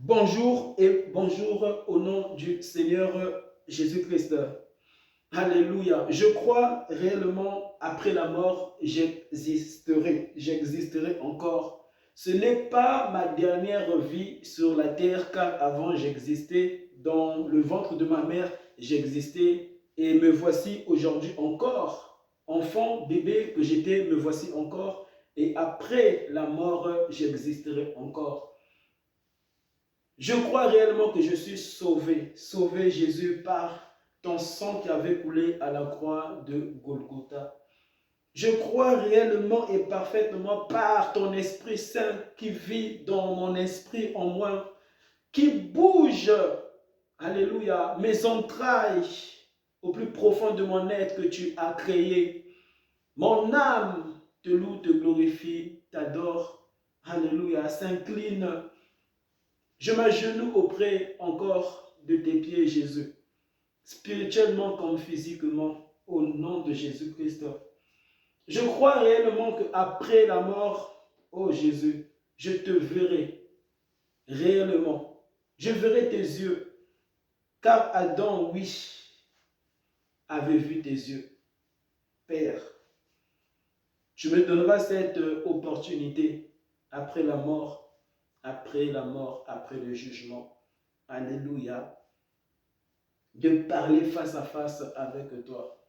Bonjour et bonjour au nom du Seigneur Jésus-Christ. Alléluia. Je crois réellement après la mort, j'existerai encore. Ce n'est pas ma dernière vie sur la terre, car avant j'existais dans le ventre de ma mère, j'existais et me voici aujourd'hui encore. Enfant, bébé que j'étais, me voici encore. Et après la mort, j'existerai encore. Je crois réellement que je suis sauvé, sauvé Jésus par ton sang qui avait coulé à la croix de Golgotha. Je crois réellement et parfaitement par ton Esprit Saint qui vit dans mon esprit en moi, qui bouge, alléluia, mes entrailles au plus profond de mon être que tu as créé. Mon âme te loue, te glorifie, t'adore, alléluia, s'incline. Je m'agenouille auprès encore de tes pieds, Jésus, spirituellement comme physiquement, au nom de Jésus-Christ. Je crois réellement qu'après la mort, oh Jésus, je te verrai réellement. Je verrai tes yeux, car Adam, oui, avait vu tes yeux. Père, tu me donneras cette opportunité après la mort, après la mort, après le jugement. Alléluia. De parler face à face avec toi.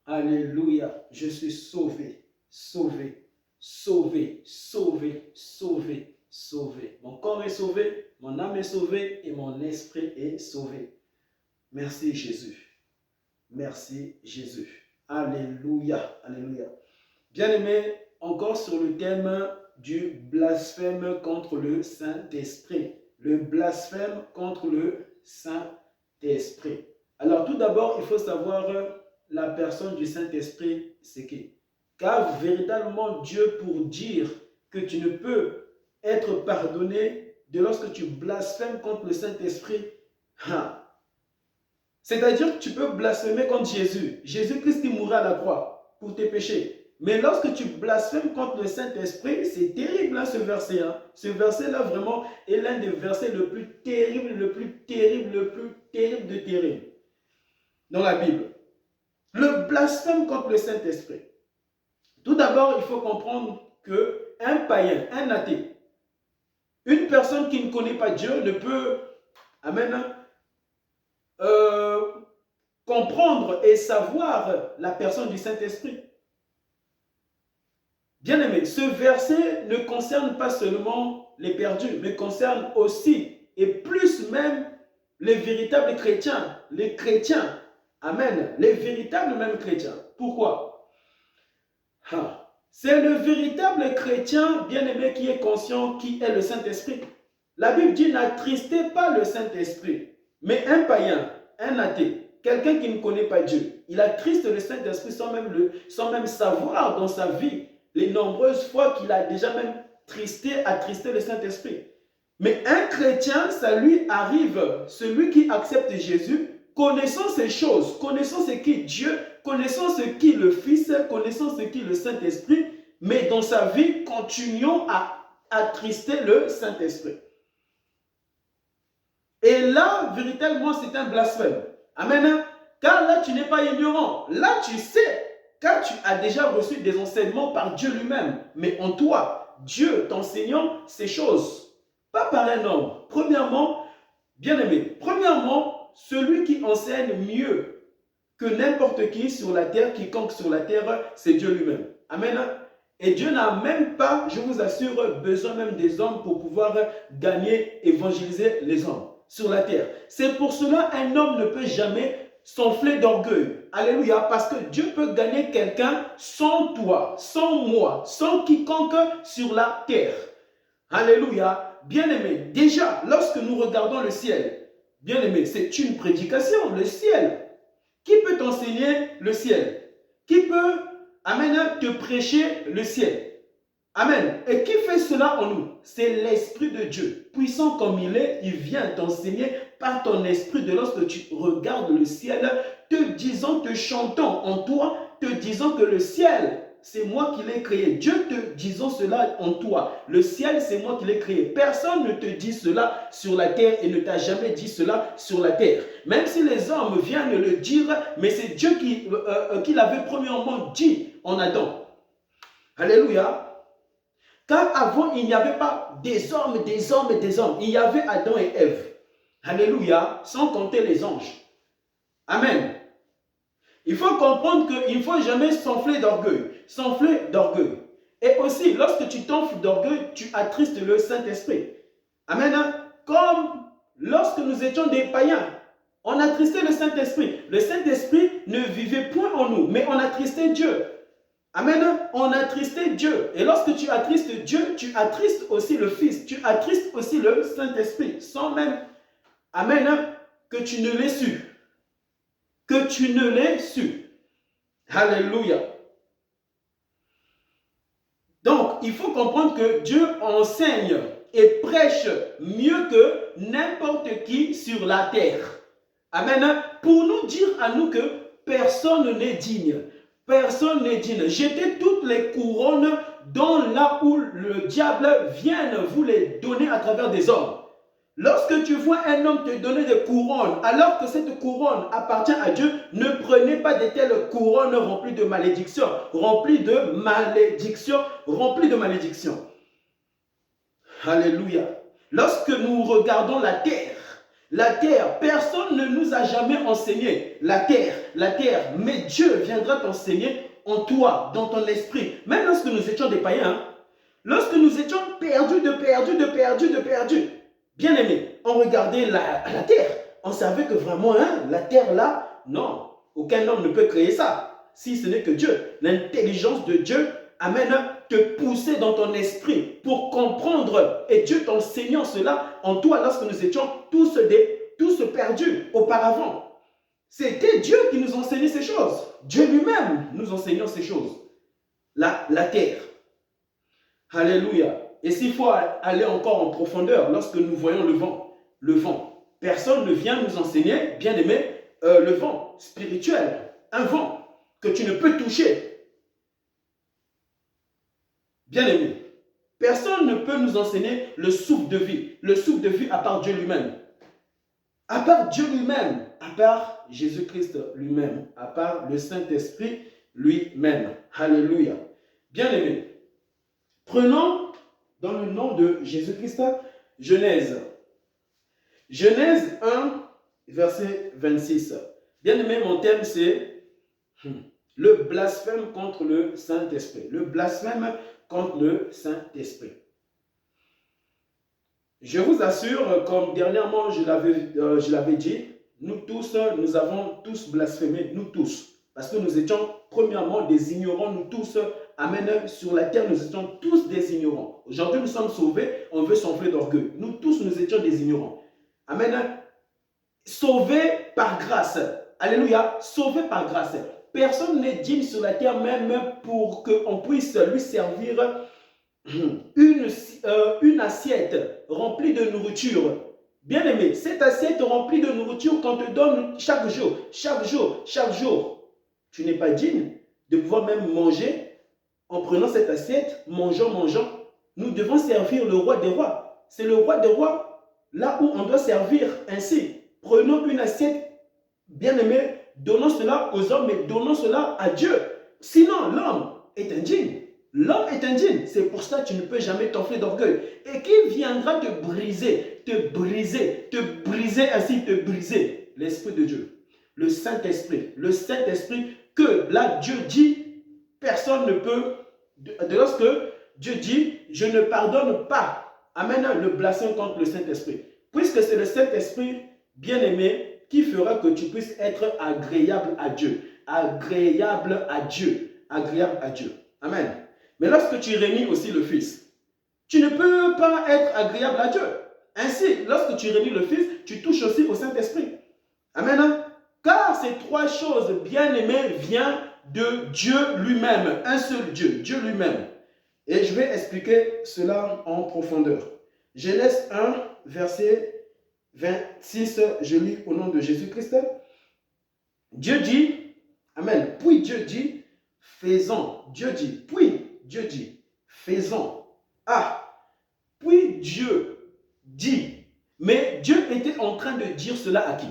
Alléluia. Je suis sauvé, sauvé, sauvé, sauvé, sauvé, sauvé. Mon corps est sauvé, mon âme est sauvée et mon esprit est sauvé. Merci Jésus. Merci Jésus. Alléluia. Alléluia. Bien-aimé, encore sur le thème du blasphème contre le Saint-Esprit. Le blasphème contre le Saint-Esprit. Alors tout d'abord, il faut savoir la personne du Saint-Esprit, c'est qui? Car véritablement Dieu, pour dire que tu ne peux être pardonné de lorsque tu blasphèmes contre le Saint-Esprit, c'est-à-dire que tu peux blasphémer contre Jésus. Jésus-Christ qui mourra à la croix pour tes péchés. Mais lorsque tu blasphèmes contre le Saint-Esprit, c'est terrible ce verset. Ce verset-là vraiment est l'un des versets le plus terrible, le plus terrible, le plus terrible de terrible dans la Bible. Le blasphème contre le Saint-Esprit. Tout d'abord, il faut comprendre qu'un païen, un athée, une personne qui ne connaît pas Dieu ne peut, amen, comprendre et savoir la personne du Saint-Esprit. Bien-aimé, ce verset ne concerne pas seulement les perdus, mais concerne aussi et plus même les véritables chrétiens, les chrétiens. Amen. Les véritables même chrétiens. Pourquoi? C'est le véritable chrétien bien-aimé qui est conscient qui est le Saint-Esprit. La Bible dit n'attristez pas le Saint-Esprit. Mais un païen, un athée, quelqu'un qui ne connaît pas Dieu, il attriste le Saint-Esprit sans même savoir dans sa vie les nombreuses fois qu'il a déjà même attristé le Saint-Esprit. Mais un chrétien, ça lui arrive, celui qui accepte Jésus, connaissant ces choses, connaissant ce qu'est Dieu, connaissant ce qu'est le Fils, connaissant ce qu'est le Saint-Esprit, mais dans sa vie, continuons à attrister le Saint-Esprit. Et là, véritablement, c'est un blasphème. Amen. Car là, tu n'es pas ignorant. Là, tu sais, car tu as déjà reçu des enseignements par Dieu lui-même. Mais en toi, Dieu t'enseignant ces choses. Pas par un homme. Premièrement, bien-aimé, premièrement, celui qui enseigne mieux que n'importe qui sur la terre, quiconque sur la terre, c'est Dieu lui-même. Amen. Et Dieu n'a même pas, je vous assure, besoin même des hommes pour pouvoir gagner, évangéliser les hommes sur la terre. C'est pour cela qu'un homme ne peut jamais s'enfler d'orgueil. Alléluia. Parce que Dieu peut gagner quelqu'un sans toi, sans moi, sans quiconque sur la terre. Alléluia. Bien-aimé, déjà, lorsque nous regardons le ciel, bien-aimé, c'est une prédication, le ciel. Qui peut t'enseigner le ciel? Qui peut, amen, te prêcher le ciel? Amen. Et qui fait cela en nous? C'est l'Esprit de Dieu. Puissant comme il est, il vient t'enseigner par ton esprit de lorsque tu regardes le ciel, te disant, te chantant en toi, te disant que le ciel c'est moi qui l'ai créé. Dieu te disant cela en toi. Le ciel, c'est moi qui l'ai créé. Personne ne te dit cela sur la terre et ne t'a jamais dit cela sur la terre. Même si les hommes viennent le dire, mais c'est Dieu qui l'avait premièrement dit en Adam. Alléluia. Car avant, il n'y avait pas des hommes, des hommes et des hommes. Il y avait Adam et Ève. Alléluia. Sans compter les anges. Amen. Il faut comprendre qu'il ne faut jamais s'enfler d'orgueil. S'enfler d'orgueil. Et aussi, lorsque tu t'enfles d'orgueil, tu attristes le Saint-Esprit. Amen. Comme lorsque nous étions des païens, on attristait le Saint-Esprit. Le Saint-Esprit ne vivait point en nous, mais on attristait Dieu. Amen. On attristait Dieu. Et lorsque tu attristes Dieu, tu attristes aussi le Fils. Tu attristes aussi le Saint-Esprit. Sans même, amen, que tu ne l'aies su. Que tu ne l'aies su. Alléluia. Donc, il faut comprendre que Dieu enseigne et prêche mieux que n'importe qui sur la terre. Amen. Pour nous dire à nous que personne n'est digne. Personne n'est digne. Jetez toutes les couronnes dans là où le diable vient vous les donner à travers des hommes. Lorsque tu vois un homme te donner des couronnes, alors que cette couronne appartient à Dieu, ne prenez pas de telles couronnes remplies de malédictions, remplies de malédictions, remplies de malédictions. Alléluia. Lorsque nous regardons la terre, personne ne nous a jamais enseigné la terre, mais Dieu viendra t'enseigner en toi, dans ton esprit. Même lorsque nous étions des païens, lorsque nous étions perdus, bien aimés, on regardait la terre. On savait que vraiment, la terre là, non, aucun homme ne peut créer ça, si ce n'est que Dieu. L'intelligence de Dieu amène te pousser dans ton esprit pour comprendre. Et Dieu t'enseignant cela en toi lorsque nous étions tous perdus auparavant. C'était Dieu qui nous enseignait ces choses. Dieu lui-même nous enseignant ces choses. La terre. Alléluia. Et s'il faut aller encore en profondeur, lorsque nous voyons le vent, personne ne vient nous enseigner, bien aimé, le vent spirituel, un vent que tu ne peux toucher. Bien aimé, personne ne peut nous enseigner le souffle de vie à part Dieu lui-même. À part Dieu lui-même, à part Jésus-Christ lui-même, à part le Saint-Esprit lui-même. Alléluia. Bien aimé, prenons dans le nom de Jésus-Christ, Genèse. Genèse 1, verset 26. Bien aimé, mon thème c'est le blasphème contre le Saint-Esprit. Le blasphème contre le Saint-Esprit. Je vous assure, comme dernièrement je l'avais dit, nous tous, nous avons tous blasphémé, nous tous. Parce que nous étions premièrement des ignorants, nous tous, amen, sur la terre, nous étions tous des ignorants. Aujourd'hui, nous sommes sauvés, on veut s'enfler d'orgueil. Nous tous, nous étions des ignorants. Amen. Sauvés par grâce. Alléluia. Sauvés par grâce. Personne n'est digne sur la terre même pour qu'on puisse lui servir une assiette remplie de nourriture. Bien aimé, cette assiette remplie de nourriture qu'on te donne chaque jour, tu n'es pas digne de pouvoir même manger en prenant cette assiette, mangeant. Nous devons servir le roi des rois. C'est le roi des rois là où on doit servir ainsi. Prenons une assiette, bien aimé, donnons cela aux hommes, mais donnons cela à Dieu. Sinon, l'homme est indigne. L'homme est indigne. C'est pour ça que tu ne peux jamais t'enfler d'orgueil. Et qui viendra te briser ainsi, te briser l'Esprit de Dieu. Le Saint-Esprit que là, Dieu dit, personne ne peut, lorsque Dieu dit, je ne pardonne pas, amen, le blasphème contre le Saint-Esprit. Puisque c'est le Saint-Esprit, bien-aimé, qui fera que tu puisses être agréable à Dieu. Agréable à Dieu. Amen. Mais lorsque tu réunis aussi le Fils, tu ne peux pas être agréable à Dieu. Ainsi, lorsque tu réunis le Fils, tu touches aussi au Saint-Esprit. Amen. Car ces trois choses, bien aimées, viennent de Dieu lui-même. Un seul Dieu, Dieu lui-même. Et je vais expliquer cela en profondeur. Genèse 1, verset 26, je lis au nom de Jésus-Christ. Dieu dit, amen, puis Dieu dit, faisons. Dieu dit, puis Dieu dit, faisons. Ah, puis Dieu dit. Mais Dieu était en train de dire cela à qui?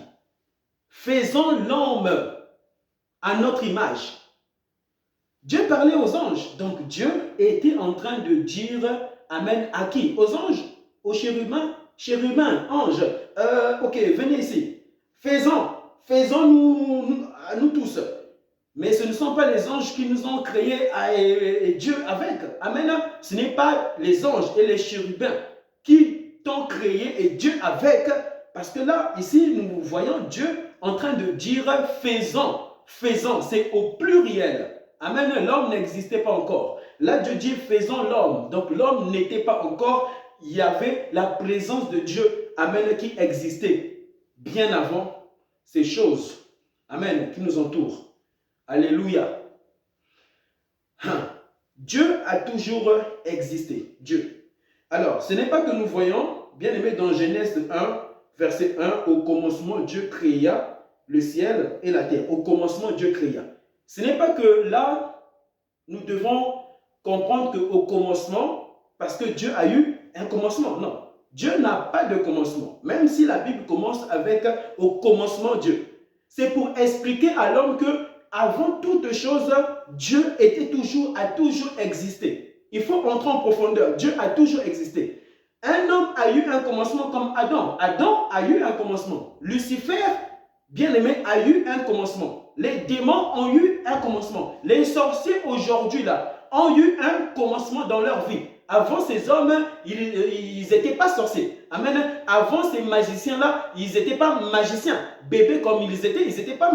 Faisons l'homme à notre image. Dieu parlait aux anges. Donc Dieu était en train de dire Amen à qui? Aux anges? Aux chérubins? Chérubins, anges. Ok, venez ici. Faisons nous tous. Mais ce ne sont pas les anges qui nous ont créés et Dieu avec. Amen. Ce n'est pas les anges et les chérubins qui t'ont créé et Dieu avec. Parce que là, ici, nous voyons Dieu en train de dire faisons. Faisons, c'est au pluriel. Amen. L'homme n'existait pas encore. Là, Dieu dit faisons l'homme. Donc l'homme n'était pas encore. Il y avait la présence de Dieu. Amen. Qui existait bien avant ces choses. Amen. Qui nous entourent. Alléluia. Dieu a toujours existé. Dieu. Alors, ce n'est pas que nous voyons, bien aimé, dans Genèse 1, verset 1, au commencement, Dieu créa le ciel et la terre. Au commencement, Dieu créa. Ce n'est pas que là, nous devons comprendre qu'au commencement, parce que Dieu a eu un commencement. Non. Dieu n'a pas de commencement. Même si la Bible commence avec au commencement Dieu. C'est pour expliquer à l'homme que avant toute chose, Dieu a toujours existé. Il faut entrer en profondeur. Dieu a toujours existé. Un homme a eu un commencement comme Adam. Adam a eu un commencement. Lucifer, bien aimé, a eu un commencement. Les démons ont eu un commencement. Les sorciers aujourd'hui là ont eu un commencement dans leur vie. Avant ces hommes, ils n'étaient pas sorciers. Amen. Avant ces magiciens-là, ils n'étaient pas magiciens. Bébés comme ils n'étaient pas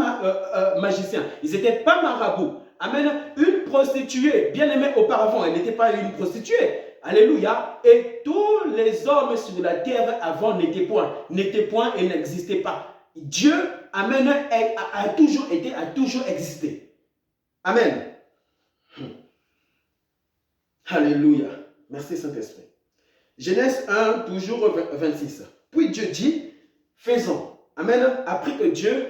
magiciens. Ils n'étaient pas marabouts. Amen. Une prostituée, bien aimée auparavant, elle n'était pas une prostituée. Alléluia. Et tous les hommes sur la terre avant n'étaient point et n'existaient pas. Dieu, amen, a toujours été, a toujours existé. Amen. Alléluia. Merci Saint-Esprit. Genèse 1, toujours 26. Puis Dieu dit, faisons. Amen. Après que Dieu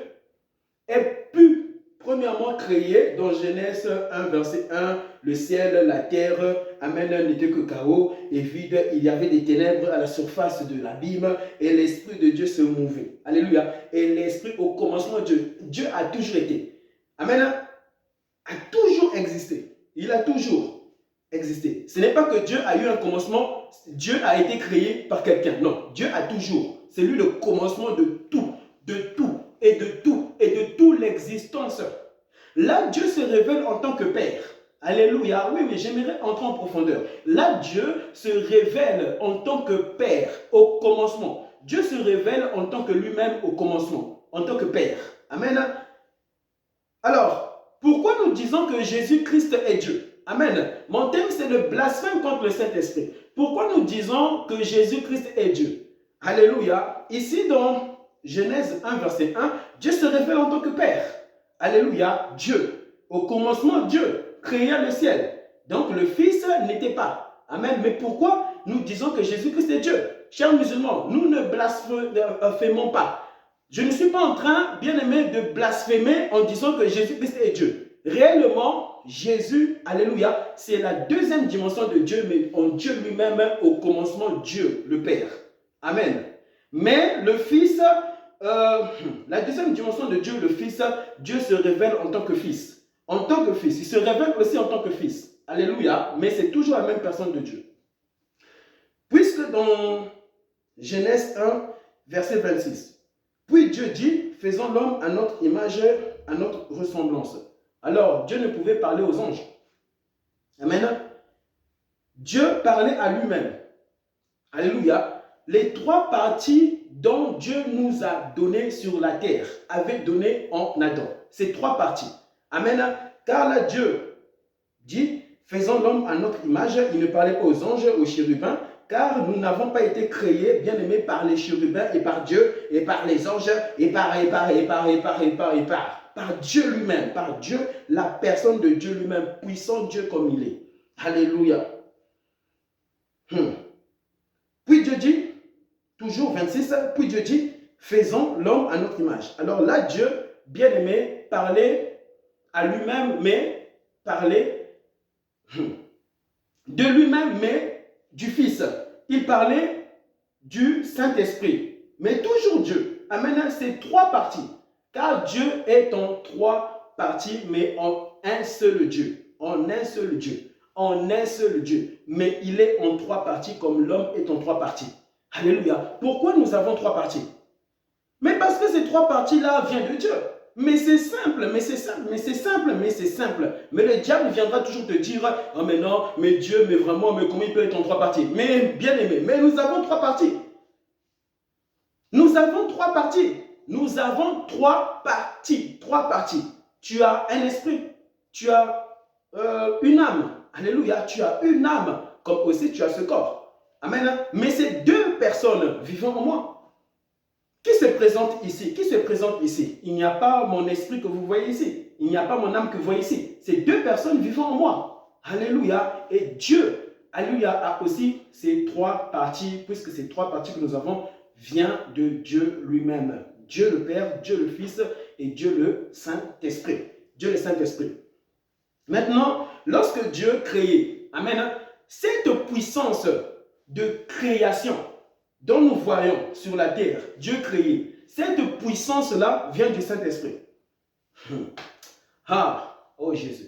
ait pu premièrement créer dans Genèse 1, verset 1, le ciel, la terre, amen, n'était que chaos et vide. Il y avait des ténèbres à la surface de l'abîme et l'Esprit de Dieu se mouvait. Alléluia. Et l'Esprit au commencement, Dieu a toujours été. Amen. A toujours existé. Il a toujours existé. Ce n'est pas que Dieu a eu un commencement, Dieu a été créé par quelqu'un. Non, Dieu a toujours. C'est lui le commencement de tout et de toute l'existence. Là, Dieu se révèle en tant que Père. Alléluia. Oui, mais j'aimerais entrer en profondeur. Là, Dieu se révèle en tant que Père au commencement. Dieu se révèle en tant que lui-même au commencement, en tant que Père. Amen. Alors, pourquoi nous disons que Jésus-Christ est Dieu? Amen. Mon thème, c'est le blasphème contre le Saint-Esprit. Pourquoi nous disons que Jésus-Christ est Dieu? Alléluia. Ici, dans Genèse 1, verset 1, Dieu se révèle en tant que Père. Alléluia. Dieu. Au commencement, Dieu créa le ciel. Donc, le Fils n'était pas. Amen. Mais pourquoi nous disons que Jésus-Christ est Dieu? Chers musulmans, nous ne blasphémons pas. Je ne suis pas en train, bien aimé, de blasphémer en disant que Jésus-Christ est Dieu. Réellement, Jésus, alléluia, c'est la deuxième dimension de Dieu, mais en Dieu lui-même, au commencement, Dieu, le Père. Amen. Mais le Fils, la deuxième dimension de Dieu, le Fils, Dieu se révèle en tant que Fils. En tant que Fils. Il se révèle aussi en tant que Fils. Alléluia. Mais c'est toujours la même personne de Dieu. Puisque dans Genèse 1, verset 26, puis Dieu dit, faisons l'homme à notre image, à notre ressemblance. Alors, Dieu ne pouvait parler aux anges. Amen. Dieu parlait à lui-même. Alléluia. Les trois parties dont Dieu nous a donné sur la terre avaient donné en Adam. Ces trois parties. Amen. Car là, Dieu dit, faisons l'homme à notre image. Il ne parlait pas aux anges, aux chérubins, car nous n'avons pas été créés, bien aimés, par les chérubins et par Dieu, et par les anges, et par Dieu lui-même, par Dieu, la personne de Dieu lui-même, puissant Dieu comme il est. Alléluia. Puis Dieu dit, toujours 26, puis Dieu dit, faisons l'homme à notre image. Alors là, Dieu, bien aimé, parlait à lui-même, mais parlait de lui-même, mais du Fils. Il parlait du Saint-Esprit, mais toujours Dieu. Amen, c'est trois parties. Car Dieu est en trois parties, mais en un seul Dieu. En un seul Dieu. En un seul Dieu. Mais il est en trois parties comme l'homme est en trois parties. Alléluia. Pourquoi nous avons trois parties? Mais parce que ces trois parties-là viennent de Dieu. Mais c'est simple, mais c'est simple, mais c'est simple, mais c'est simple. Mais le diable viendra toujours te dire, oh mais non, mais Dieu, mais vraiment, mais comment il peut être en trois parties? Mais bien aimé, mais nous avons trois parties. Nous avons trois parties. Nous avons trois parties. Trois parties. Tu as un esprit. Tu as une âme. Alléluia. Tu as une âme. Comme aussi tu as ce corps. Amen. Mais c'est deux personnes vivant en moi. Qui se présente ici? Qui se présente ici? Il n'y a pas mon esprit que vous voyez ici. Il n'y a pas mon âme que vous voyez ici. C'est deux personnes vivant en moi. Alléluia. Et Dieu, alléluia, a aussi ces trois parties, puisque ces trois parties que nous avons vient de Dieu lui-même. Dieu le Père, Dieu le Fils et Dieu le Saint-Esprit. Dieu le Saint-Esprit. Maintenant, lorsque Dieu créait, amen, cette puissance de création dont nous voyons sur la terre, Dieu créé, cette puissance-là vient du Saint-Esprit. Ah, oh Jésus.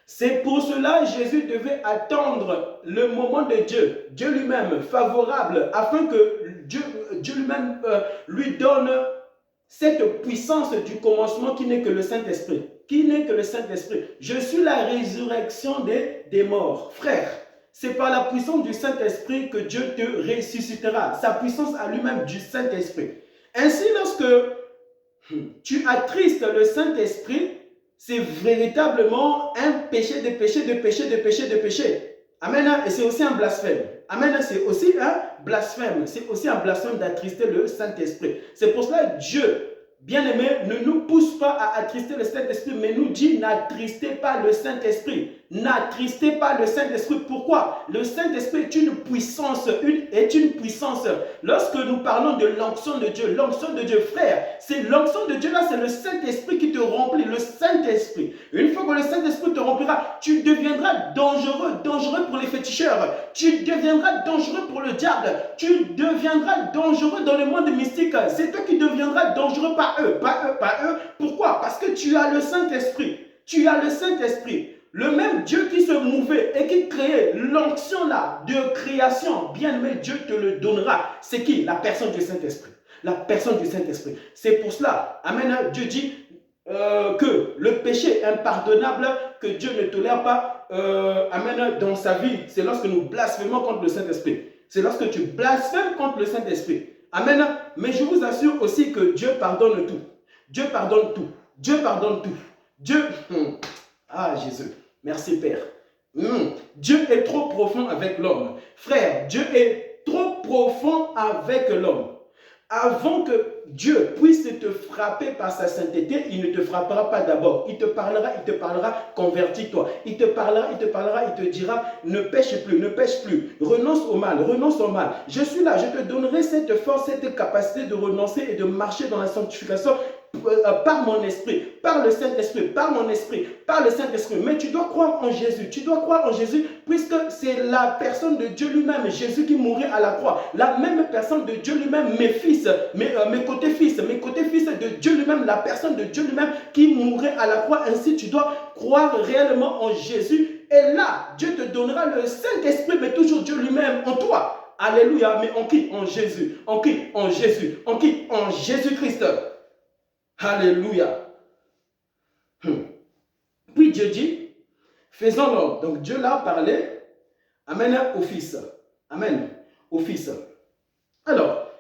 C'est pour cela que Jésus devait attendre le moment de Dieu, Dieu lui-même, favorable, afin que Dieu lui-même lui donne cette puissance du commencement qui n'est que le Saint-Esprit. Qui n'est que le Saint-Esprit. Je suis la résurrection des morts. Frère, c'est par la puissance du Saint-Esprit que Dieu te ressuscitera. Sa puissance à lui-même du Saint-Esprit. Ainsi, lorsque tu attristes le Saint-Esprit, c'est véritablement un péché de péché, de péché, de péché, de péché. Amen. Et c'est aussi un blasphème. Amen. C'est aussi un blasphème. C'est aussi un blasphème d'attrister le Saint-Esprit. C'est pour cela que Dieu, bien-aimé, ne nous pousse pas à attrister le Saint-Esprit, mais nous dit n'attristez pas le Saint-Esprit. N'attristez pas le Saint-Esprit. Pourquoi? Le Saint-Esprit est une puissance, Lorsque nous parlons de l'onction de Dieu, frère, c'est l'onction de Dieu là, c'est le Saint-Esprit qui te remplit, le Saint-Esprit. Une fois que le Saint-Esprit te remplira, tu deviendras dangereux pour les féticheurs. Tu deviendras dangereux pour le diable. Tu deviendras dangereux dans le monde mystique. C'est toi qui deviendras dangereux, pas eux. Pourquoi? Parce que tu as le Saint-Esprit. Tu as le Saint-Esprit. Le même Dieu qui se mouvait et qui créait l'onction là de création, bien aimé, Dieu te le donnera. C'est qui? La personne du Saint-Esprit. La personne du Saint-Esprit. C'est pour cela, amen, Dieu dit que le péché impardonnable que Dieu ne tolère pas, amen, dans sa vie, c'est lorsque nous blasphémons contre le Saint-Esprit. C'est lorsque tu blasphèmes contre le Saint-Esprit. Amen. Mais je vous assure aussi que Dieu pardonne tout. Dieu pardonne tout. Dieu pardonne tout. Dieu... Ah, Jésus. Merci, Père. Dieu est trop profond avec l'homme. Frère, Dieu est trop profond avec l'homme. Avant que Dieu puisse te frapper par sa sainteté, il ne te frappera pas d'abord. Il te parlera, convertis-toi. Il te parlera, il te dira, ne pêche plus, renonce au mal. Je suis là, je te donnerai cette force, cette capacité de renoncer et de marcher dans la sanctification par mon esprit, par le Saint-Esprit, par mon esprit, par le Saint-Esprit. Mais tu dois croire en Jésus, puisque c'est la personne de Dieu lui-même, Jésus qui mourait à la croix. La même personne de Dieu lui-même, mes côtés fils de Dieu lui-même, la personne de Dieu lui-même qui mourait à la croix. Ainsi, tu dois croire réellement en Jésus. Et là, Dieu te donnera le Saint-Esprit, mais toujours Dieu lui-même en toi. Alléluia. Mais en qui? En Jésus. En qui? En Jésus. En qui? En Jésus-Christ. Alléluia. Puis Dieu dit, faisons l'homme. Donc Dieu l'a parlé, amen, au Fils. Amen, au Fils. Alors,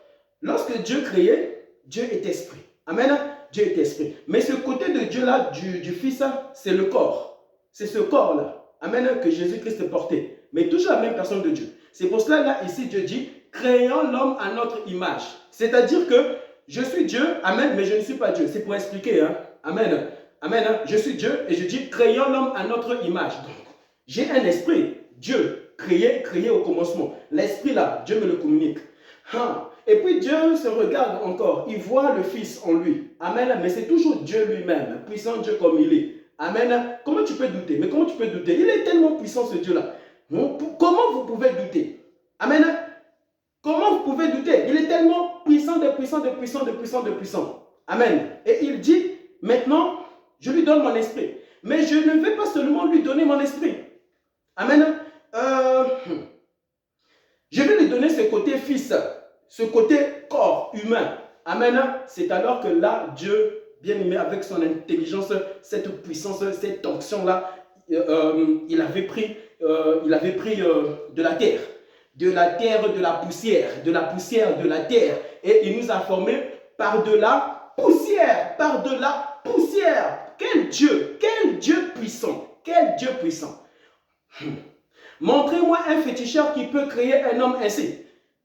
lorsque Dieu créait, Dieu est esprit. Amen, Dieu est esprit. Mais ce côté de Dieu là, du Fils, c'est le corps. C'est ce corps là, amen, que Jésus-Christ portait. Mais toujours la même personne de Dieu. C'est pour cela là, ici Dieu dit, créons l'homme à notre image. C'est-à-dire que je suis Dieu, amen, mais je ne suis pas Dieu. C'est pour expliquer, hein. Amen. Amen. Je suis Dieu et je dis, créons l'homme à notre image. Donc, j'ai un esprit, Dieu, créé au commencement. L'esprit là, Dieu me le communique. Et puis Dieu se regarde encore, il voit le Fils en lui. Amen. Mais c'est toujours Dieu lui-même, puissant Dieu comme il est. Amen. Comment tu peux douter? Mais comment tu peux douter? Il est tellement puissant ce Dieu-là. Comment vous pouvez douter? Amen. Comment vous pouvez douter? Il est tellement puissant, de puissant, de puissant, de puissant, de puissant. Amen. Et il dit, maintenant, je lui donne mon esprit. Mais je ne vais pas seulement lui donner mon esprit. Amen. Je vais lui donner ce côté fils, ce côté corps humain. Amen. C'est alors que là, Dieu, bien-aimé, avec son intelligence, cette puissance, cette onction-là, il avait pris de la terre. De la terre, de la poussière, de la poussière, de la terre. Et il nous a formés par de la poussière, par de la poussière. Quel Dieu puissant, quel Dieu puissant. Montrez-moi un féticheur qui peut créer un homme ainsi.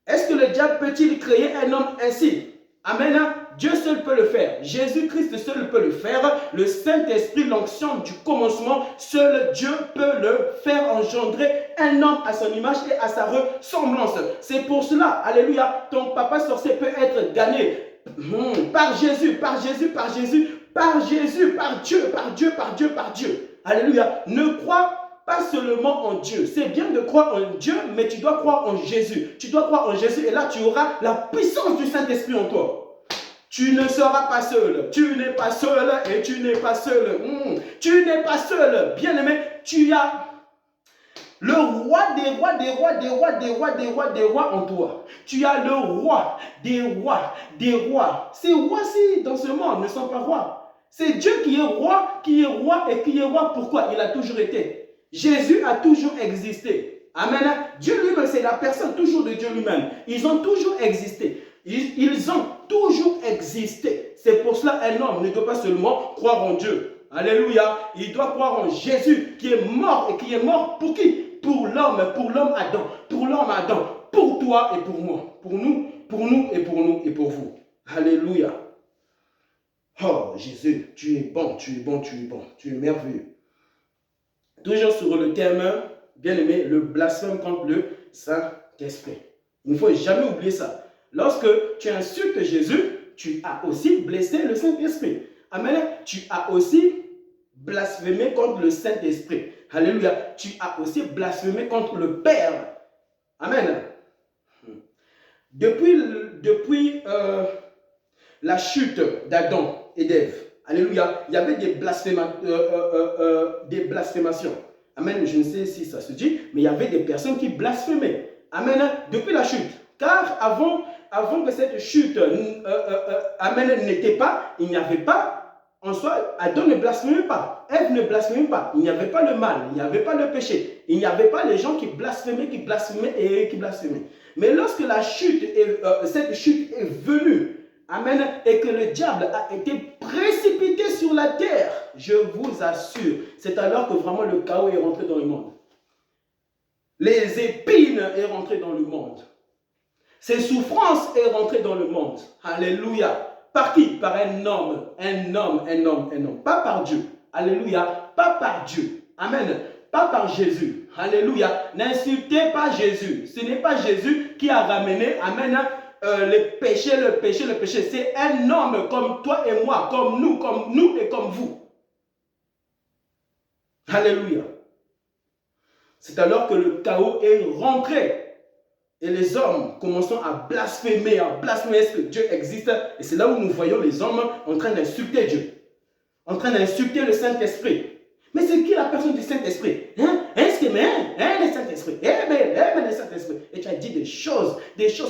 Est-ce que le diable peut-il créer un homme ainsi? Amen. Dieu seul peut le faire. Jésus-Christ seul peut le faire. Le Saint-Esprit, l'onction du commencement, seul Dieu peut le faire engendrer un homme à son image et à sa ressemblance. C'est pour cela, alléluia, ton papa sorcier peut être gagné par Jésus, par Jésus, par Jésus, par Jésus, par Dieu, par Dieu, par Dieu, par Dieu. Alléluia. Ne crois pas seulement en Dieu. C'est bien de croire en Dieu, mais tu dois croire en Jésus. Tu dois croire en Jésus et là, tu auras la puissance du Saint-Esprit en toi. Tu ne seras pas seul. Tu n'es pas seul et tu n'es pas seul. Tu n'es pas seul. Bien-aimé, tu as le roi des rois, des rois, des rois, des rois, des rois, des rois en toi. Tu as le roi des rois, des rois. Ces rois-ci dans ce monde ne sont pas rois. C'est Dieu qui est roi et qui est roi. Pourquoi? Il a toujours été. Jésus a toujours existé. Amen. Dieu lui-même, c'est la personne toujours de Dieu lui-même. Ils ont toujours existé. Ils ont toujours existé. C'est pour cela un homme ne doit pas seulement croire en Dieu. Alléluia. Il doit croire en Jésus qui est mort et qui est mort pour qui? Pour l'homme Adam. Pour l'homme Adam. Pour toi et pour moi. Pour nous et pour nous et pour vous. Alléluia. Oh Jésus, tu es bon, tu es bon, tu es bon. Tu es merveilleux. Toujours sur le thème, bien aimé, le blasphème contre le Saint-Esprit. Il ne faut jamais oublier ça. Lorsque tu insultes Jésus, tu as aussi blessé le Saint-Esprit. Amen. Tu as aussi blasphémé contre le Saint-Esprit. Alléluia. Tu as aussi blasphémé contre le Père. Amen. Depuis la chute d'Adam et d'Ève, alléluia, il y avait des blasphémations. Amen, je ne sais si ça se dit, mais il y avait des personnes qui blasphémaient. Amen, depuis la chute. Car avant que cette chute, amen, n'était pas, il n'y avait pas, en soi, Adam ne blasphémait pas, Ève ne blasphémait pas, il n'y avait pas le mal, il n'y avait pas le péché, il n'y avait pas les gens qui blasphémaient et qui blasphémaient. Mais lorsque la chute, cette chute est venue, amen, et que le diable a été précipité sur la terre, je vous assure, c'est alors que vraiment le chaos est rentré dans le monde. Les épines est rentré dans le monde. Ces souffrances est rentré dans le monde. Alléluia. Par qui? Par un homme. Pas par Dieu. Alléluia. Pas par Dieu. Amen. Pas par Jésus. Alléluia. N'insultez pas Jésus. Ce n'est pas Jésus qui a ramené, amen, le péché. C'est un homme comme toi et moi, comme nous et comme vous. Alléluia. C'est alors que le chaos est rentré. Et les hommes commençant à blasphémer est-ce que Dieu existe? Et c'est là où nous voyons les hommes en train d'insulter Dieu. En train d'insulter le Saint-Esprit. Mais c'est qui la personne du Saint-Esprit? Est-ce que, le Saint-Esprit, le Saint-Esprit. Et tu as dit des choses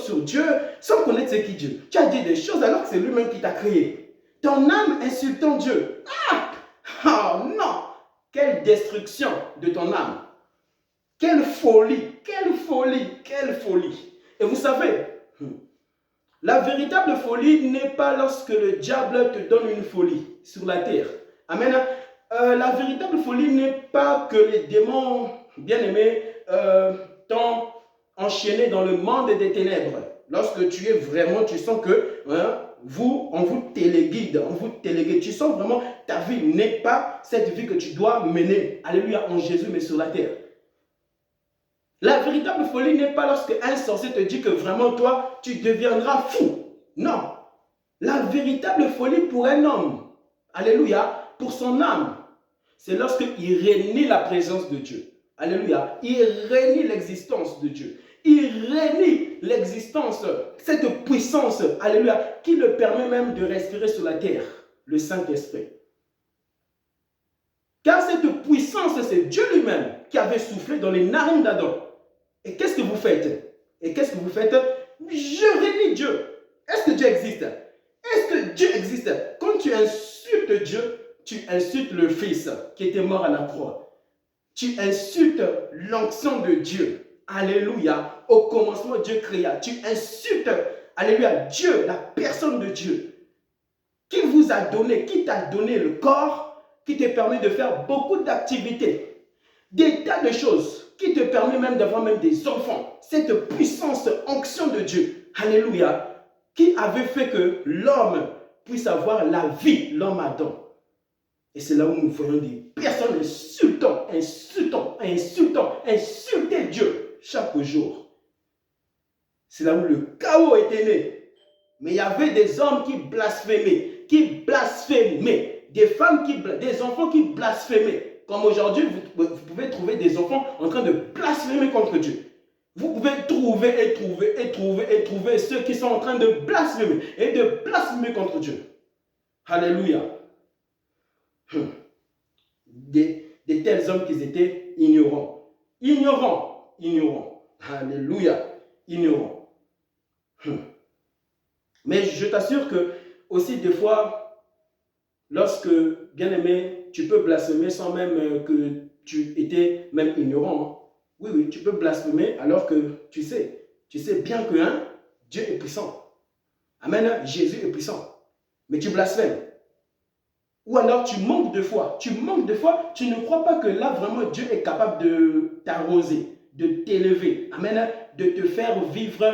sur Dieu, sans connaître c'est qui Dieu. Tu as dit des choses alors que c'est lui-même qui t'a créé. Ton âme insultant Dieu. Oh non! Quelle destruction de ton âme. Quelle folie. Et vous savez, la véritable folie n'est pas lorsque le diable te donne une folie sur la terre. Amen. La véritable folie n'est pas que les démons, bien-aimés, t'ont enchaîné dans le monde des ténèbres. Lorsque tu es vraiment, tu sens que on vous téléguide, tu sens vraiment ta vie n'est pas cette vie que tu dois mener, alléluia, en Jésus, mais sur la terre. La véritable folie n'est pas lorsque un sorcier te dit que vraiment toi, tu deviendras fou. Non. La véritable folie pour un homme, alléluia, pour son âme, c'est lorsqu'il réunit la présence de Dieu. Alléluia. Il réunit l'existence de Dieu. Il réunit l'existence, cette puissance, alléluia, qui le permet même de respirer sur la terre, le Saint-Esprit. Car cette puissance, c'est Dieu lui-même qui avait soufflé dans les narines d'Adam. Et qu'est-ce que vous faites? Et qu'est-ce que vous faites? Je réunis Dieu. Est-ce que Dieu existe? Est-ce que Dieu existe? Quand tu insultes Dieu, tu insultes le Fils qui était mort à la croix. Tu insultes l'onction de Dieu. Alléluia. Au commencement, Dieu créa. Tu insultes, alléluia, Dieu, la personne de Dieu. Qui vous a donné, qui t'a donné le corps, qui te permet de faire beaucoup d'activités. Des tas de choses qui te permet même d'avoir même des enfants. Cette puissance, onction de Dieu. Alléluia. Qui avait fait que l'homme puisse avoir la vie, l'homme Adam. Et c'est là où nous voyons des personnes insultant Dieu chaque jour. C'est là où le chaos était né. Mais il y avait des hommes qui blasphémaient, des femmes des enfants qui blasphémaient. Comme aujourd'hui, vous pouvez trouver des enfants en train de blasphémer contre Dieu. Vous pouvez trouver ceux qui sont en train de blasphémer contre Dieu. Alléluia. Des tels hommes qui étaient ignorants. Alléluia. Ignorants. Mais je t'assure que aussi des fois, lorsque, bien aimé, tu peux blasphémer sans même que tu étais même ignorant. Oui, tu peux blasphémer alors que tu sais bien que Dieu est puissant. Amen, Jésus est puissant. Mais tu blasphèmes. Ou alors tu manques de foi. Tu ne crois pas que là vraiment Dieu est capable de t'arroser, de t'élever. Amen, de te faire vivre,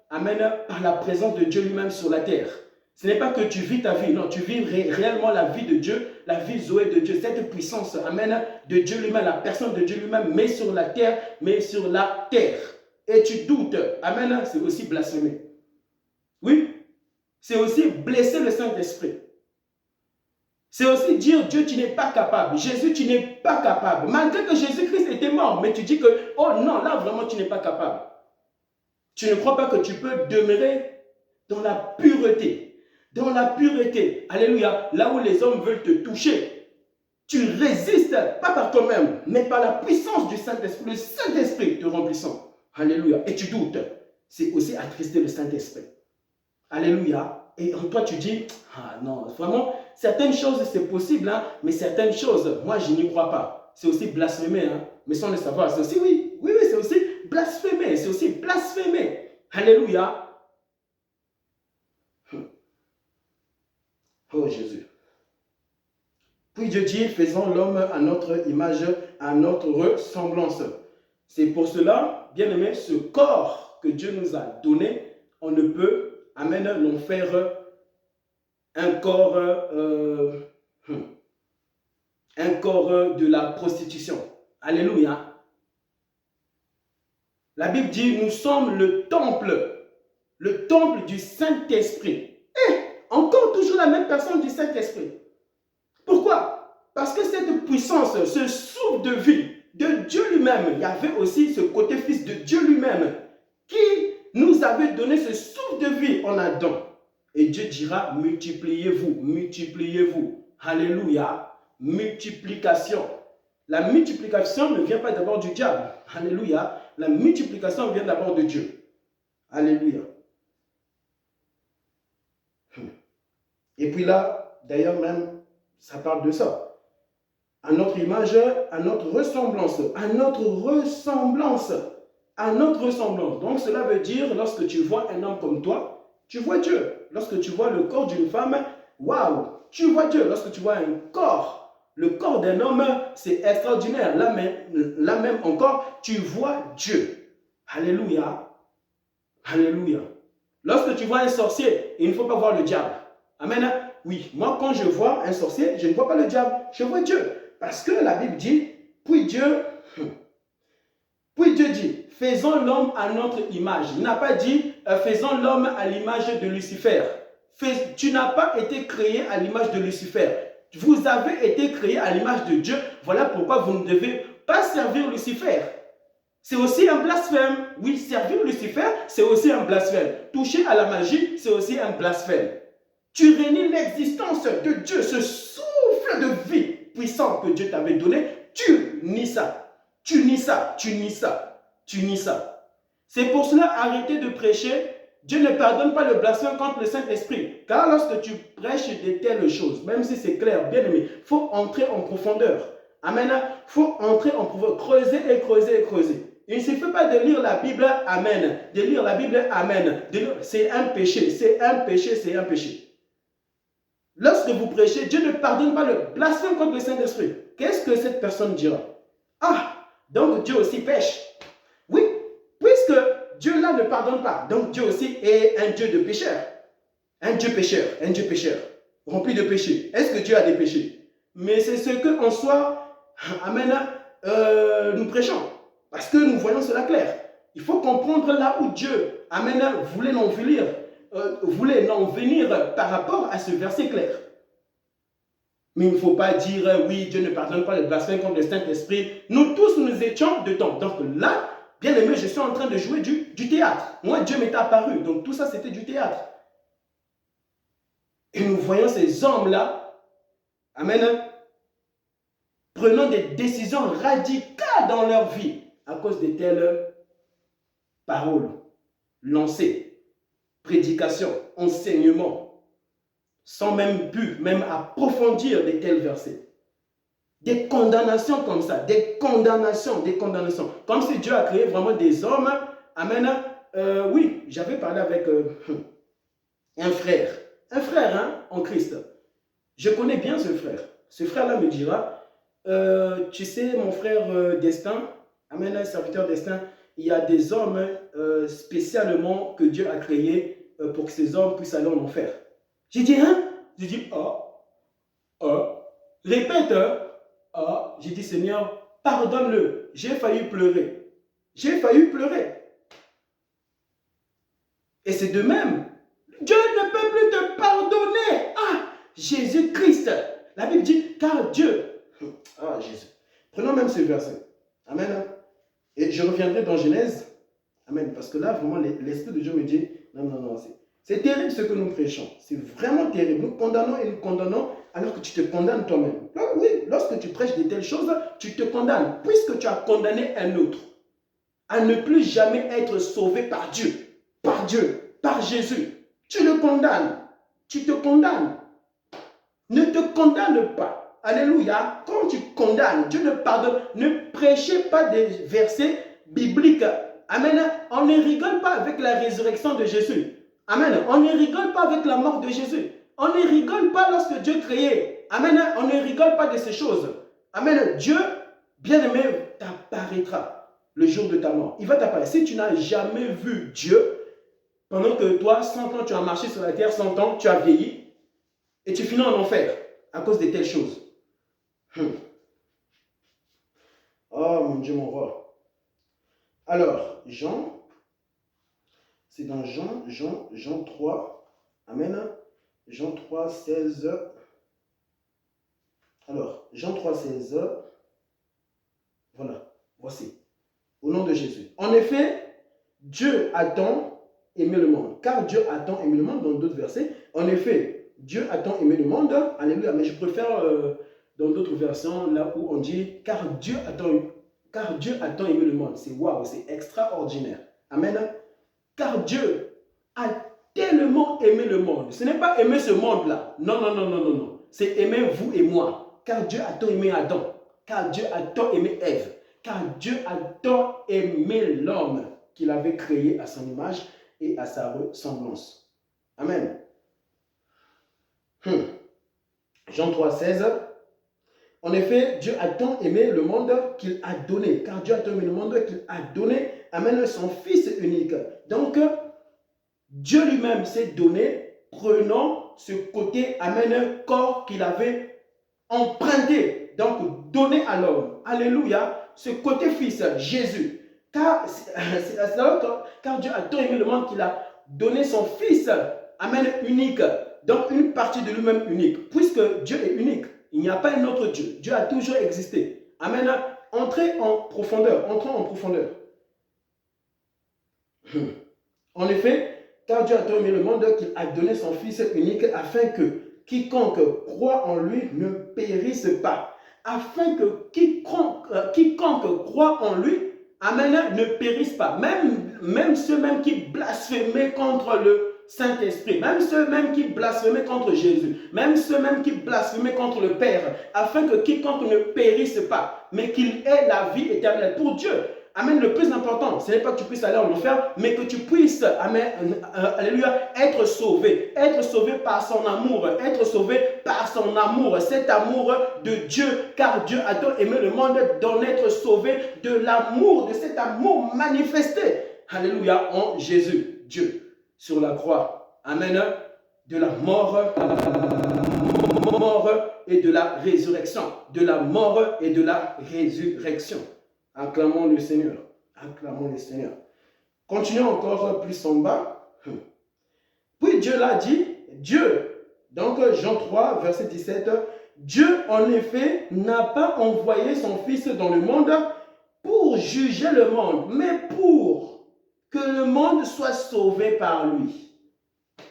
amen, par la présence de Dieu lui-même sur la terre. Ce n'est pas que tu vis ta vie, non, tu vis réellement la vie de Dieu, la vie Zoé de Dieu, cette puissance, amen, de Dieu lui-même, la personne de Dieu lui-même, mais sur la terre. Et tu doutes, amen, c'est aussi blasphémer. Oui, c'est aussi blesser le Saint-Esprit. C'est aussi dire, Dieu, tu n'es pas capable. Jésus, tu n'es pas capable. Malgré que Jésus-Christ était mort, mais tu dis que, oh non, là vraiment, tu n'es pas capable. Tu ne crois pas que tu peux demeurer dans la pureté. Dans la pureté. Alléluia. Là où les hommes veulent te toucher. Tu résistes, pas par toi-même, mais par la puissance du Saint-Esprit. Le Saint-Esprit te remplissant. Alléluia. Et tu doutes. C'est aussi attrister le Saint-Esprit. Alléluia. Et en toi, tu dis, ah non, vraiment, certaines choses, c'est possible, mais certaines choses, moi, je n'y crois pas. C'est aussi blasphémer, mais sans le savoir. C'est aussi, oui, c'est aussi blasphémer. Alléluia. Oh Jésus. Puis Dieu dit, faisons l'homme à notre image, à notre ressemblance. C'est pour cela, bien aimé, ce corps que Dieu nous a donné, on ne peut, amen, l'en faire un corps de la prostitution. Alléluia. La Bible dit, nous sommes le temple du Saint-Esprit. Et encore toujours la même personne du Saint-Esprit. Pourquoi? Parce que cette puissance, ce souffle de vie de Dieu lui-même, il y avait aussi ce côté fils de Dieu lui-même qui nous avait donné ce souffle de vie en Adam. Et Dieu dira, multipliez-vous. Alléluia. Multiplication. La multiplication ne vient pas d'abord du diable. Alléluia. La multiplication vient d'abord de Dieu. Alléluia. Et puis là, d'ailleurs même, ça parle de ça. À notre image, à notre ressemblance. Donc cela veut dire, lorsque tu vois un homme comme toi, tu vois Dieu. Lorsque tu vois le corps d'une femme, waouh, tu vois Dieu. Lorsque tu vois un corps, le corps d'un homme, c'est extraordinaire. Là même encore, tu vois Dieu. Alléluia. Alléluia. Lorsque tu vois un sorcier, il ne faut pas voir le diable. Amen. Oui, moi quand je vois un sorcier, je ne vois pas le diable, je vois Dieu. Parce que la Bible dit, puis Dieu dit, faisons l'homme à notre image. Il n'a pas dit, faisons l'homme à l'image de Lucifer. Tu n'as pas été créé à l'image de Lucifer. Vous avez été créé à l'image de Dieu. Voilà pourquoi vous ne devez pas servir Lucifer. C'est aussi un blasphème. Oui, servir Lucifer, c'est aussi un blasphème. Toucher à la magie, c'est aussi un blasphème. Tu rénies l'existence de Dieu, ce souffle de vie puissant que Dieu t'avait donné. Tu nies ça. Tu nies ça. Tu nies ça. Tu nies ça. C'est pour cela, arrêtez de prêcher. Dieu ne pardonne pas le blasphème contre le Saint-Esprit. Car lorsque tu prêches de telles choses, même si c'est clair, bien aimé, il faut entrer en profondeur. Amen. Il faut entrer en profondeur, creuser et creuser et creuser. Il ne suffit pas de lire la Bible, amen. De lire la Bible, amen. C'est un péché, c'est un péché, c'est un péché. Lorsque vous prêchez, Dieu ne pardonne pas le blasphème contre le Saint-Esprit. Qu'est-ce que cette personne dira? Ah, donc Dieu aussi pêche. Oui, puisque Dieu là ne pardonne pas, donc Dieu aussi est un Dieu de pécheurs. Un Dieu pécheur, rempli de péchés. Est-ce que Dieu a des péchés? Mais c'est ce que en soi, amen, nous prêchons. Parce que nous voyons cela clair. Il faut comprendre là où Dieu, amen, voulait en venir par rapport à ce verset clair. Mais il ne faut pas dire, oui, Dieu ne pardonne pas le blasphème contre le Saint-Esprit. Nous tous, nous étions dedans. Donc là, bien aimé, je suis en train de jouer du théâtre. Moi, Dieu m'est apparu. Donc tout ça, c'était du théâtre. Et nous voyons ces hommes-là, amen, prenant des décisions radicales dans leur vie à cause de telles paroles lancées, prédications, enseignements, sans même but, même approfondir de tels versets. Des condamnations comme ça, des condamnations. Comme si Dieu a créé vraiment des hommes. Amen. Oui, j'avais parlé avec un frère hein, en Christ. Je connais bien ce frère. Ce frère-là me dira, tu sais, mon frère Destin, amen, serviteur Destin, il y a des hommes spécialement que Dieu a créés pour que ces hommes puissent aller en enfer. J'ai dit, hein? J'ai dit, répète, j'ai dit, Seigneur, pardonne-le. J'ai failli pleurer. Et c'est de même. Dieu ne peut plus te pardonner. Ah, Jésus-Christ. La Bible dit, car Dieu. Ah, Jésus. Prenons même ce verset. Amen. Et je reviendrai dans Genèse. Amen. Parce que là, vraiment, l'Esprit de Dieu me dit, non, c'est terrible ce que nous prêchons. C'est vraiment terrible. Nous condamnons et nous condamnons alors que tu te condamnes toi-même. Oui, lorsque tu prêches de telles choses, tu te condamnes. Puisque tu as condamné un autre à ne plus jamais être sauvé par Dieu, par Jésus. Tu le condamnes. Tu te condamnes. Ne te condamne pas. Alléluia. Quand tu condamnes, Dieu ne pardonne. Ne prêchez pas des versets bibliques. Amen. On ne rigole pas avec la résurrection de Jésus. Amen. On ne rigole pas avec la mort de Jésus. On ne rigole pas lorsque Dieu créait. Amen. On ne rigole pas de ces choses. Amen. Dieu, bien-aimé, t'apparaîtra le jour de ta mort. Il va t'apparaître. Si tu n'as jamais vu Dieu, pendant que toi, 100 ans, tu as marché sur la terre, 100 ans, tu as vieilli, et tu finis en enfer à cause de telles choses. Oh mon Dieu, mon roi. Alors, Jean, c'est dans Jean 3. Amen. Jean 3, 16. Alors, Jean 3, 16. Voilà, voici. Au nom de Jésus. En effet, Dieu a tant aimé le monde. Car Dieu a tant aimé le monde, dans d'autres versets. En effet, Dieu a tant aimé le monde. Alléluia. Mais je préfère dans d'autres versions, là où on dit, car Dieu a tant aimé le monde. C'est waouh, c'est extraordinaire. Amen. Car Dieu a tellement aimé le monde. Ce n'est pas aimer ce monde-là. Non. C'est aimer vous et moi. Car Dieu a tant aimé Adam. Car Dieu a tant aimé Ève. Car Dieu a tant aimé l'homme qu'il avait créé à son image et à sa ressemblance. Amen. Jean 3, 16. En effet, Dieu a tant aimé le monde qu'il a donné. Car Dieu a tant aimé le monde qu'il a donné, amen, son Fils unique. Donc, Dieu lui-même s'est donné, prenant ce côté, amen, corps qu'il avait emprunté, donc donné à l'homme. Alléluia. Ce côté Fils, Jésus. Car Dieu a tant aimé le monde qu'il a donné son Fils, amen, unique. Donc, une partie de lui-même unique, puisque Dieu est unique. Il n'y a pas un autre Dieu. Dieu a toujours existé. Amen. Entrez en profondeur. Entrons en profondeur. En effet, car Dieu a tant aimé le monde qu'il a donné son Fils unique afin que quiconque croit en lui ne périsse pas. Afin que quiconque croit en lui, amen, ne périsse pas. Même ceux-mêmes qui blasphémaient contre le Saint-Esprit, même ceux-mêmes qui blasphémaient contre Jésus, même ceux-mêmes qui blasphémaient contre le Père, afin que quiconque ne périsse pas, mais qu'il ait la vie éternelle. Pour Dieu, amen, le plus important, ce n'est pas que tu puisses aller en enfer, mais que tu puisses, amen, alléluia, être sauvé par son amour, être sauvé par son amour, cet amour de Dieu, car Dieu a tant aimé le monde d'en être sauvé de l'amour, de cet amour manifesté, alléluia, en Jésus, Dieu, sur la croix, amen, de la mort et de la résurrection, de la mort et de la résurrection. Acclamons le Seigneur. Acclamons le Seigneur. Continuons encore plus en bas. Puis Dieu l'a dit, Dieu, donc Jean 3, verset 17, Dieu en effet n'a pas envoyé son Fils dans le monde pour juger le monde, mais pour que le monde soit sauvé par lui.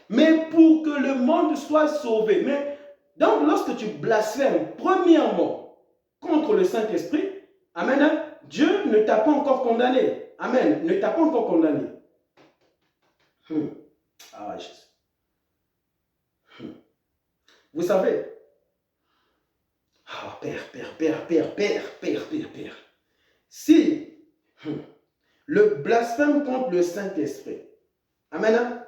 Mais pour que le monde soit sauvé. Mais, donc lorsque tu blasphèmes premièrement contre le Saint-Esprit, amen, Dieu ne t'a pas encore condamné. Amen. Ne t'a pas encore condamné. Ah, Jésus. Vous savez, Père. Si le blasphème contre le Saint-Esprit, amen,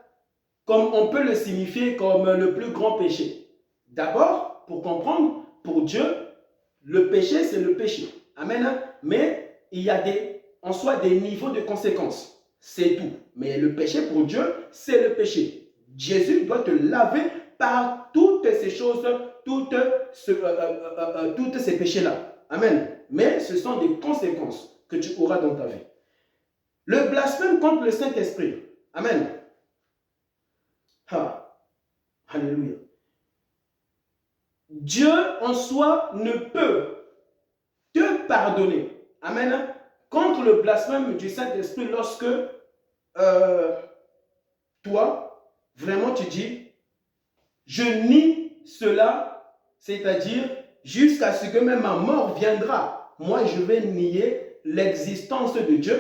comme on peut le signifier comme le plus grand péché. D'abord, pour comprendre, pour Dieu, le péché, c'est le péché. Amen. Mais il y a en soi des niveaux de conséquences. C'est tout. Mais le péché pour Dieu, c'est le péché. Jésus doit te laver par toutes ces choses, toutes ces péchés-là. Amen. Mais ce sont des conséquences que tu auras dans ta vie. Le blasphème contre le Saint-Esprit. Amen. Alléluia. Dieu en soi ne peut te pardonner. Amen. Contre le blasphème du Saint-Esprit lorsque toi, vraiment tu dis, je nie cela, c'est-à-dire jusqu'à ce que même ma mort viendra. Moi, je vais nier l'existence de Dieu,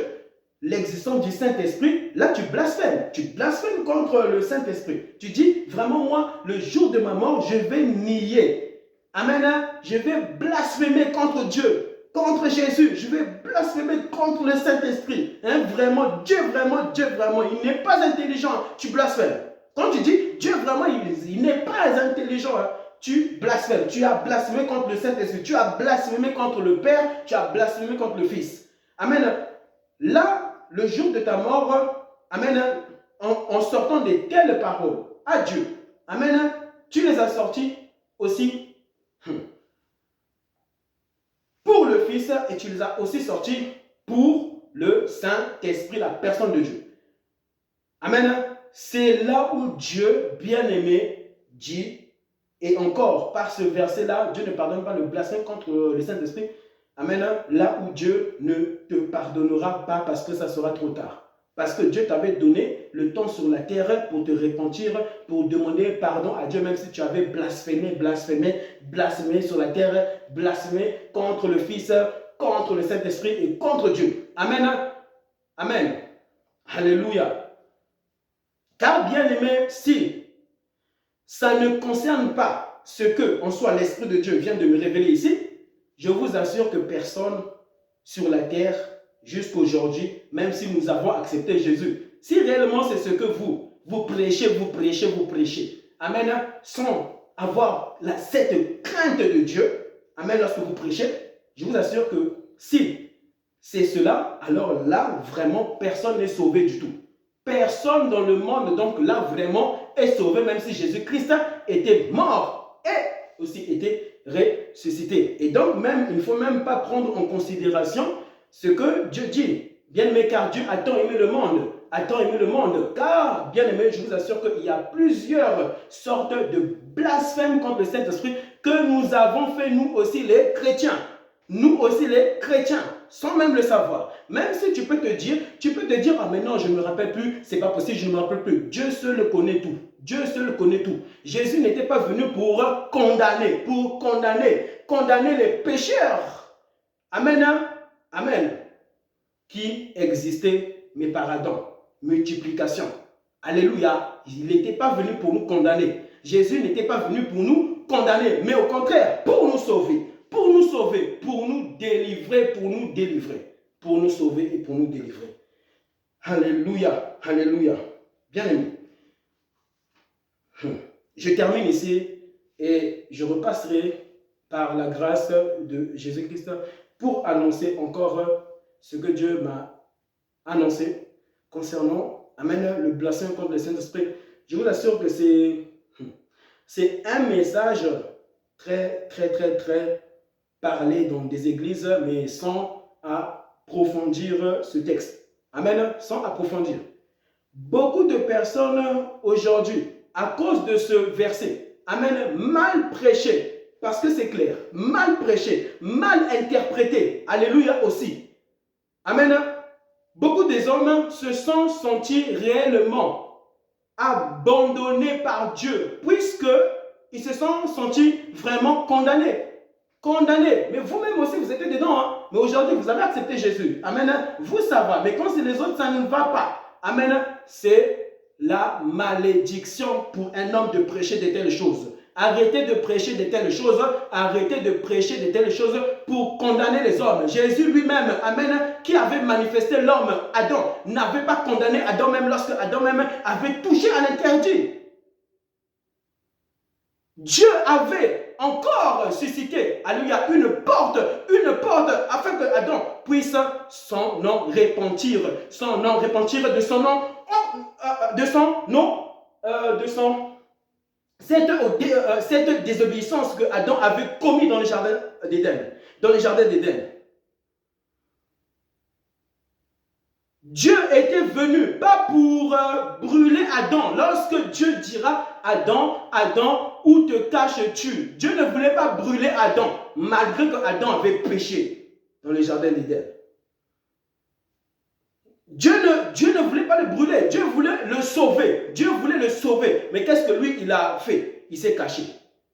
l'existence du Saint-Esprit. Là, tu blasphèmes. Tu blasphèmes contre le Saint-Esprit. Tu dis, vraiment, moi, le jour de ma mort, je vais nier. Amen. Je vais blasphémer contre Dieu. Contre Jésus, je vais blasphémer contre le Saint-Esprit. Vraiment, Dieu, il n'est pas intelligent. Tu blasphèmes. Quand tu dis Dieu, vraiment, il n'est pas intelligent, tu blasphèmes. Tu as blasphémé contre le Saint-Esprit. Tu as blasphémé contre le Père. Tu as blasphémé contre le Fils. Amen. Là, le jour de ta mort, amen, en sortant de telles paroles à Dieu, amen, tu les as sortis aussi pour le Fils et tu les as aussi sortis pour le Saint-Esprit, la personne de Dieu. Amen. C'est là où Dieu, bien-aimé, dit, et encore par ce verset-là, Dieu ne pardonne pas le blasphème contre le Saint-Esprit. Amen. Là où Dieu ne te pardonnera pas parce que ça sera trop tard. Parce que Dieu t'avait donné le temps sur la terre pour te repentir, pour demander pardon à Dieu, même si tu avais blasphémé sur la terre, blasphémé contre le Fils, contre le Saint-Esprit et contre Dieu. Amen. Amen. Alléluia. Car bien aimé, si ça ne concerne pas ce que, en soi, l'Esprit de Dieu vient de me révéler ici, je vous assure que personne sur la terre, jusqu'aujourd'hui, même si nous avons accepté Jésus, si réellement c'est ce que vous prêchez, amen, sans avoir cette crainte de Dieu, amen, lorsque vous prêchez, je vous assure que si c'est cela, alors là, vraiment, personne n'est sauvé du tout. Personne dans le monde, donc là, vraiment, est sauvé, même si Jésus-Christ était mort et aussi était ressuscité. Et donc, même, il ne faut même pas prendre en considération ce que Dieu dit. Bien aimé, car Dieu a tant aimé le monde. a tant aimé le monde. Car, bien aimé, je vous assure qu'il y a plusieurs sortes de blasphèmes contre le Saint-Esprit que nous avons fait, nous aussi les chrétiens. Nous aussi les chrétiens, sans même le savoir. Même si tu peux te dire, ah mais non, je ne me rappelle plus, c'est pas possible, je ne me rappelle plus. Dieu seul connaît tout. Dieu seul connaît tout. Jésus n'était pas venu pour condamner les pécheurs. Amen, amen. Qui existait, mais par Adam. Multiplication. Alléluia. Il n'était pas venu pour nous condamner. Jésus n'était pas venu pour nous condamner, mais au contraire, pour nous sauver. Pour nous sauver, pour nous délivrer, pour nous délivrer. Pour nous sauver et pour nous délivrer. Alléluia, alléluia. Bien aimé. Je termine ici et je repasserai par la grâce de Jésus-Christ pour annoncer encore ce que Dieu m'a annoncé concernant, amen, le blasphème contre le Saint-Esprit. Je vous assure que c'est un message très parler dans des églises, mais sans approfondir ce texte. Amen, sans approfondir. Beaucoup de personnes aujourd'hui, à cause de ce verset, amen, mal prêché, parce que c'est clair, mal prêché, mal interprété, alléluia aussi. Amen. Beaucoup des hommes se sont sentis réellement abandonnés par Dieu, puisqu'ils se sont sentis vraiment condamnés. Condamné. Mais vous-même aussi, vous étiez dedans. Hein? Mais aujourd'hui, vous avez accepté Jésus. Amen. Vous, ça va. Mais quand c'est les autres, ça ne va pas. Amen. C'est la malédiction pour un homme de prêcher de telles choses. Arrêtez de prêcher de telles choses. Arrêtez de prêcher de telles choses pour condamner les hommes. Jésus lui-même, amen, qui avait manifesté l'homme, Adam, n'avait pas condamné Adam même lorsque Adam même avait touché à l'interdit. Dieu avait encore suscité, alléluia, une porte afin que Adam puisse s'en repentir cette désobéissance que Adam avait commis dans le jardin d'Éden. Dieu était venu, pas pour brûler Adam. Lorsque Dieu dira, Adam, où te caches-tu? Dieu ne voulait pas brûler Adam, malgré que Adam avait péché dans le jardin d'Éden. Dieu ne voulait pas le brûler, Dieu voulait le sauver. Mais qu'est-ce que lui, il a fait? Il s'est caché.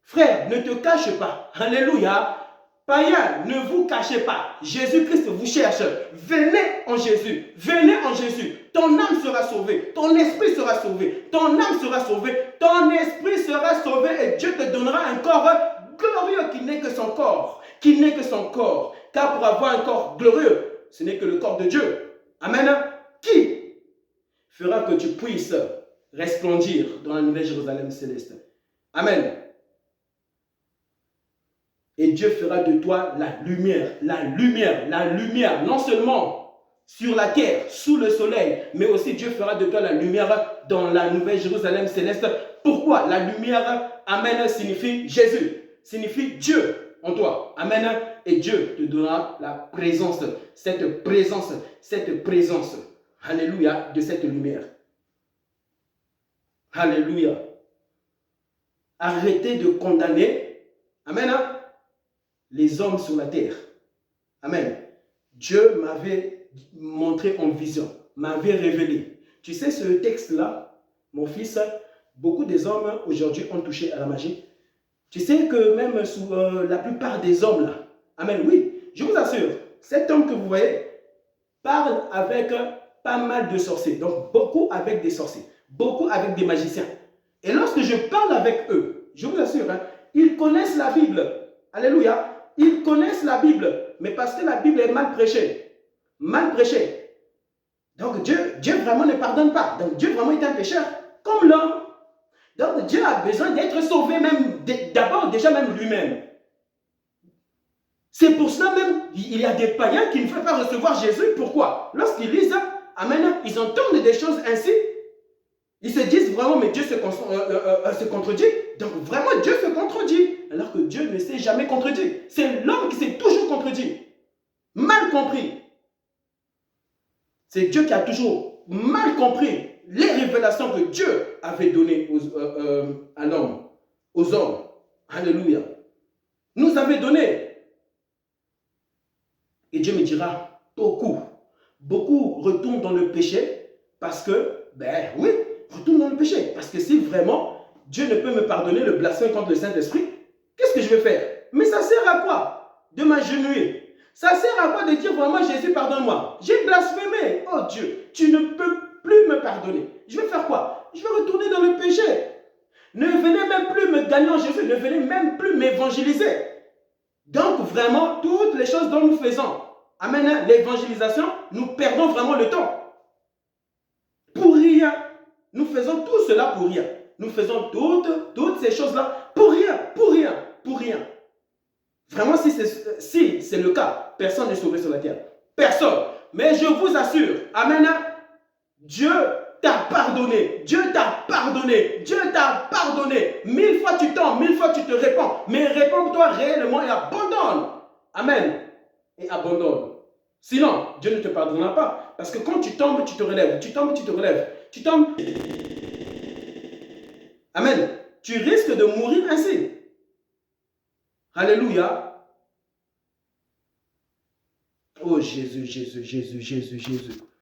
Frère, ne te cache pas. Alléluia. Païens, ne vous cachez pas. Jésus-Christ vous cherche. Venez en Jésus. Ton âme sera sauvée. Ton esprit sera sauvé. Ton âme sera sauvée. Ton esprit sera sauvé et Dieu te donnera un corps glorieux qui n'est que son corps. Car pour avoir un corps glorieux, ce n'est que le corps de Dieu. Amen. Qui fera que tu puisses resplendir dans la nouvelle Jérusalem céleste. Amen. Et Dieu fera de toi la lumière, non seulement sur la terre, sous le soleil, mais aussi Dieu fera de toi la lumière dans la nouvelle Jérusalem céleste. Pourquoi? La lumière, amen, signifie Jésus, signifie Dieu en toi. Amen. Et Dieu te donnera la présence, cette présence, alléluia, de cette lumière. Alléluia. Arrêtez de condamner, amen, les hommes sur la terre. Amen. Dieu m'avait montré en vision, m'avait révélé. Tu sais, ce texte-là, mon fils, beaucoup des hommes aujourd'hui ont touché à la magie. Tu sais que même sous la plupart des hommes là, amen, oui, je vous assure, cet homme que vous voyez parle avec pas mal de sorciers. Donc beaucoup avec des sorciers, beaucoup avec des magiciens. Et lorsque je parle avec eux, je vous assure, hein, ils connaissent la Bible. Alléluia. Ils connaissent la Bible, mais parce que la Bible est mal prêchée. Donc Dieu vraiment ne pardonne pas. Donc Dieu vraiment est un pécheur, comme l'homme. Donc Dieu a besoin d'être sauvé même, d'abord déjà même lui-même. C'est pour cela même, il y a des païens qui ne veulent pas recevoir Jésus. Pourquoi? Lorsqu'ils lisent, amen, ils entendent des choses ainsi. Ils se disent vraiment, mais Dieu se contredit. Donc vraiment, Dieu se contredit. Alors que Dieu ne s'est jamais contredit. C'est l'homme qui s'est toujours contredit. Mal compris. C'est Dieu qui a toujours mal compris les révélations que Dieu avait données à l'homme, aux hommes. Alléluia. Nous avait donné. Et Dieu me dira, beaucoup retournent dans le péché parce que, ben oui, retournent dans le péché. Parce que si vraiment Dieu ne peut me pardonner le blasphème contre le Saint-Esprit, qu'est-ce que je vais faire? Mais ça sert à quoi de m'agenouiller? Ça sert à quoi de dire vraiment Jésus, pardonne-moi? J'ai blasphémé. Oh Dieu, tu ne peux plus me pardonner. Je vais faire quoi? Je vais retourner dans le péché. Ne venez même plus me gagner en Jésus. Ne venez même plus m'évangéliser. Donc vraiment, toutes les choses dont nous faisons, amen, l'évangélisation, nous perdons vraiment le temps. Pour rien. Nous faisons tout cela pour rien. Nous faisons toutes ces choses-là pour rien, pour rien, pour rien. Vraiment, si c'est le cas, personne n'est sauvé sur la terre. Personne. Mais je vous assure, amen, Dieu t'a pardonné. Dieu t'a pardonné. Dieu t'a pardonné. 1000 fois tu tombes, 1000 fois tu te répands. Mais répands-toi réellement et abandonne. Amen. Et abandonne. Sinon, Dieu ne te pardonnera pas. Parce que quand tu tombes, tu te relèves. Tu tombes, tu te relèves. Tu tombes. Amen. Tu risques de mourir ainsi. Alléluia. Oh Jésus, Jésus, Jésus, Jésus, Jésus.